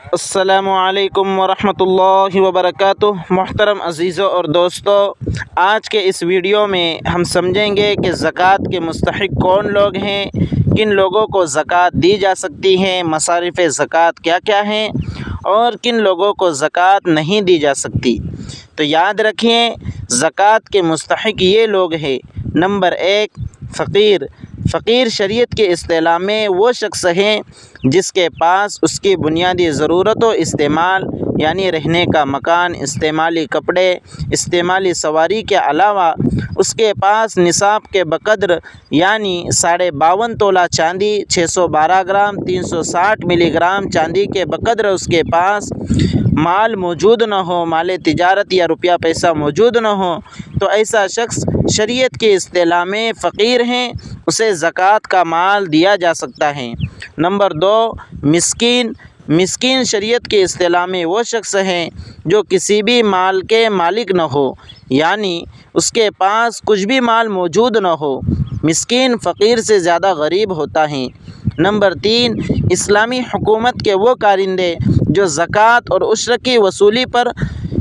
अस्सलामुअलैकुम वरहमतुल्लाहि वबरकातुह। मोहतरम अज़ीज़ों और दोस्तों, आज के इस वीडियो में हम समझेंगे कि ज़कात के मुस्तहिक़ कौन लोग हैं, किन लोगों को ज़कात दी जा सकती है, मसारिफ़ ज़कात क्या क्या हैं और किन लोगों को ज़कात नहीं दी जा सकती। तो याद रखें, ज़कात के मुस्तहिक़ ये लोग हैं। नंबर 1, फ़कीर। फ़कीर शरीयत के इस्तिलाह में वो शख्स है जिसके पास उसकी बुनियादी ज़रूरतों इस्तेमाल यानी रहने का मकान, इस्तेमाली कपड़े, इस्तेमाली सवारी के अलावा उसके पास निसाब के बकद्र यानी 52.5 तोला चांदी, 612 ग्राम 360 मिलीग्राम चांदी के बकद्र उसके पास माल मौजूद न हो, माल तिजारत या रुपया पैसा मौजूद न हो, तो ऐसा शख्स शरीयत के इस्तिलाह में फ़कीर हैं, उसे ज़कात का माल दिया जा सकता है। नंबर 2, मिस्कीन। मिस्कीन शरीयत के इस्तिलाह में वो शख्स है जो किसी भी माल के मालिक न हो, यानी उसके पास कुछ भी माल मौजूद न हो। मिस्कीन फ़कीर से ज़्यादा गरीब होता है। नंबर 3, इस्लामी हुकूमत के वो कारिंदे जो ज़कात और उश्र की वसूली पर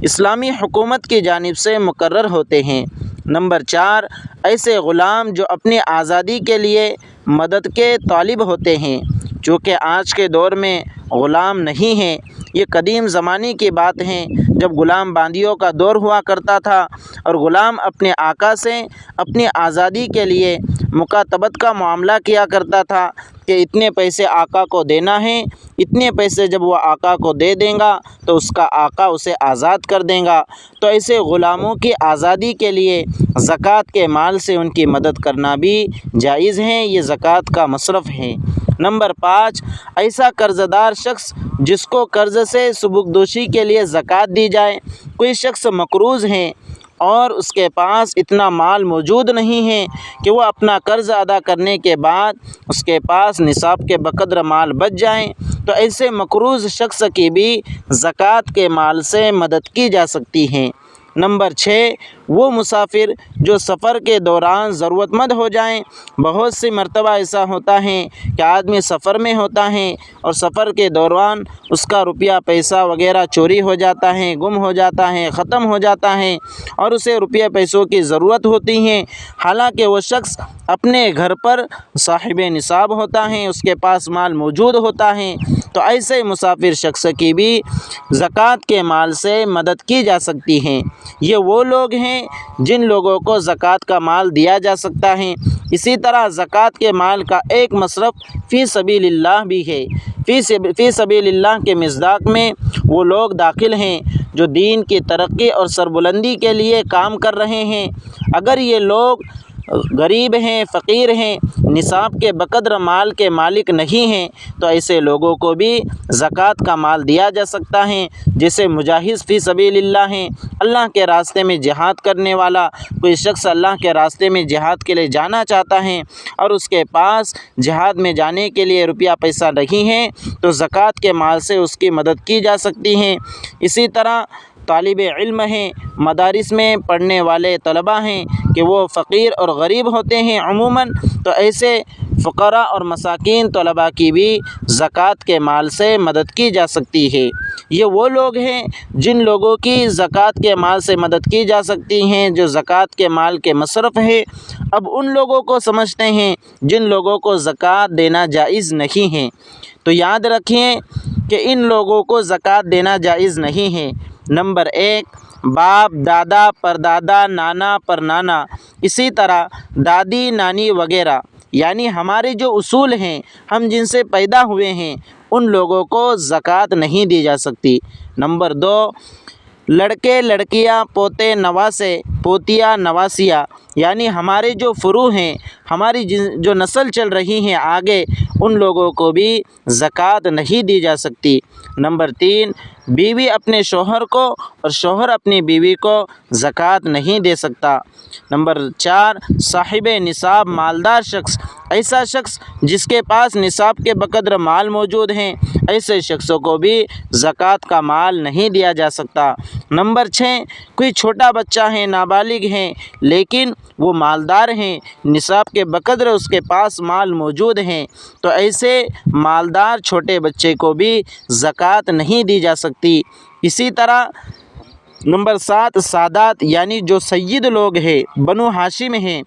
इस्लामी हुकूमत की जानिब से मुकर्रर होते हैं। नंबर 4, ऐसे ग़ुलाम जो अपनी आज़ादी के लिए मदद के तालिब होते हैं। चूँकि आज के दौर में ग़ुलाम नहीं हैं, ये कदीम ज़माने की बात है जब ग़ुलाम बांदियों का दौर हुआ करता था और ग़ुलाम अपने आका से अपनी आज़ादी के लिए मुकातबत का मामला किया करता था कि इतने पैसे आका को देना है, इतने पैसे जब वह आका को दे देगा तो उसका आका उसे आज़ाद कर देगा। तो ऐसे ग़ुलामों की आज़ादी के लिए ज़कात के माल से उनकी मदद करना भी जायज़ है, ये ज़कात का मसरफ़ है। नंबर 5, ऐसा कर्ज़दार शख्स जिसको कर्ज़ से सुबुकदोशी के लिए ज़कात दी जाए। कोई शख्स मकरूज़ है और उसके पास इतना माल मौजूद नहीं है कि वह अपना कर्ज़ अदा करने के बाद उसके पास निसाब के बकद्र माल बच जाए, तो ऐसे मकरूज़ शख्स की भी ज़कात के माल से मदद की जा सकती है। नंबर 6, वो मुसाफिर जो सफ़र के दौरान ज़रूरतमंद हो जाएं। बहुत सी मर्तबा ऐसा होता है कि आदमी सफ़र में होता है और सफ़र के दौरान उसका रुपया पैसा वगैरह चोरी हो जाता है, गुम हो जाता है, ख़त्म हो जाता है और उसे रुपये पैसों की ज़रूरत होती है। हालांकि वो शख्स अपने घर पर साहिब निसाब होता है, उसके पास माल मौजूद होता है, तो ऐसे मुसाफिर शख्स की भी ज़कात के माल से मदद की जा सकती है। ये वो लोग हैं जिन लोगों को ज़कात का माल दिया जा सकता है। इसी तरह ज़कात के माल का एक मसरफ़ फ़ी सबीलिल्लाह भी है। फ़ी सबीलिल्लाह के मिज़दाक़ में वो लोग दाखिल हैं जो दीन की तरक्की और सरबुलंदी के लिए काम कर रहे हैं। अगर ये लोग गरीब हैं, फ़कीर हैं, निसाब के बकद्र माल के मालिक नहीं हैं, तो ऐसे लोगों को भी ज़कात का माल दिया जा सकता है। जैसे मुजाहिद फ़ी सबीलिल्लाह हैं, अल्लाह के रास्ते में जिहाद करने वाला कोई शख्स अल्लाह के रास्ते में जिहाद के लिए जाना चाहता है और उसके पास जिहाद में जाने के लिए रुपया पैसा नहीं है, तो ज़कात के माल से उसकी मदद की जा सकती है। इसी तरह तालिब इल्म हैं, मदारिस में पढ़ने वाले तलबा हैं कि वो फ़कीर और गरीब होते हैं अमूमन, तो ऐसे फ़ुक़रा और मसाकीन तलबा की भी ज़कात के माल से मदद की जा सकती है। ये वो लोग हैं जिन लोगों की ज़कात के माल से मदद की जा सकती हैं जो ज़कात के माल के मसरफ़ है। अब उन लोगों को समझते हैं जिन लोगों को ज़कात देना जायज़ नहीं है। तो याद रखिए कि इन लोगों को ज़कात देना जायज़ नहीं है। नंबर 1, बाप, दादा, परदादा, नाना, परनाना, इसी तरह दादी, नानी वगैरह, यानी हमारे जो उसूल हैं, हम जिनसे पैदा हुए हैं, उन लोगों को ज़कात नहीं दी जा सकती। नंबर 2, लड़के, लड़कियां, पोते, नवासे, पोतियाँ, नवासिया, यानी हमारे जो फ़ुरू हैं, हमारी जो नस्ल चल रही हैं आगे, उन लोगों को भी ज़कात नहीं दी जा सकती। नंबर 3, बीवी अपने शौहर को और शौहर अपनी बीवी को ज़कात नहीं दे सकता। नंबर 4, साहिब निसाब मालदार शख्स ایسا شخص جس کے پاس نصاب کے بقدر مال موجود ہیں، ایسے شخصوں کو بھی زکوٰۃ کا مال نہیں دیا جا سکتا۔ نمبر 6، کوئی چھوٹا بچہ ہے، نابالغ ہیں لیکن وہ مالدار ہیں، نصاب کے بقدر اس کے پاس مال موجود ہیں، تو ایسے مالدار چھوٹے بچے کو بھی زکوٰۃ نہیں دی جا سکتی۔ اسی طرح نمبر 7، سادات یعنی جو سید لوگ ہیں، بنو ہاشم ہیں،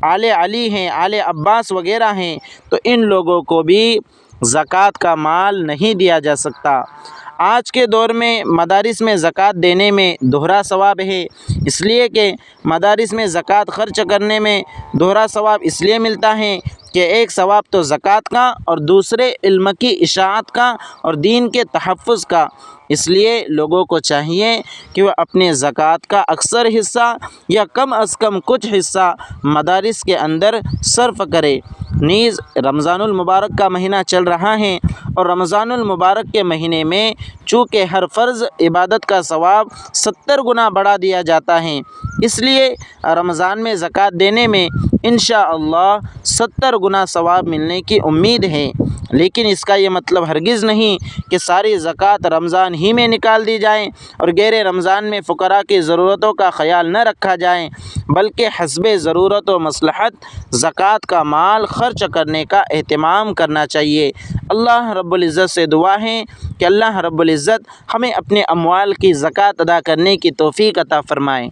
آل علی ہیں، آل عباس وغیرہ ہیں، تو ان لوگوں کو بھی زکوٰۃ کا مال نہیں دیا جا سکتا۔ آج کے دور میں مدارس میں زکوٰۃ دینے میں دوہرا ثواب ہے، اس لیے کہ مدارس میں زکوٰۃ خرچ کرنے میں دوہرا ثواب اس لیے ملتا ہے کہ ایک ثواب تو زکوٰۃ کا اور دوسرے علم کی اشاعت کا اور دین کے تحفظ کا۔ اس لیے لوگوں کو چاہیے کہ وہ اپنے زکوٰۃ کا اکثر حصہ یا کم از کم کچھ حصہ مدارس کے اندر صرف کرے۔ نیز رمضان المبارک کا مہینہ چل رہا ہے، اور رمضان المبارک کے مہینے میں چونکہ ہر فرض عبادت کا ثواب 70 گنا بڑھا دیا جاتا ہے، اس لیے رمضان میں زکوٰۃ دینے میں انشاءاللہ 70 گنا ثواب ملنے کی امید ہے۔ لیکن اس کا یہ مطلب ہرگز نہیں کہ ساری زکوٰۃ رمضان ہی میں نکال دی جائیں اور غیر رمضان میں فقراء کی ضرورتوں کا خیال نہ رکھا جائے، بلکہ حسب ضرورت و مصلحت زکوٰۃ کا مال خرچ کرنے کا اہتمام کرنا چاہیے۔ اللہ رب العزت سے دعا ہے کہ اللہ رب العزت ہمیں اپنے اموال کی زکوٰۃ ادا کرنے کی توفیق عطا فرمائے۔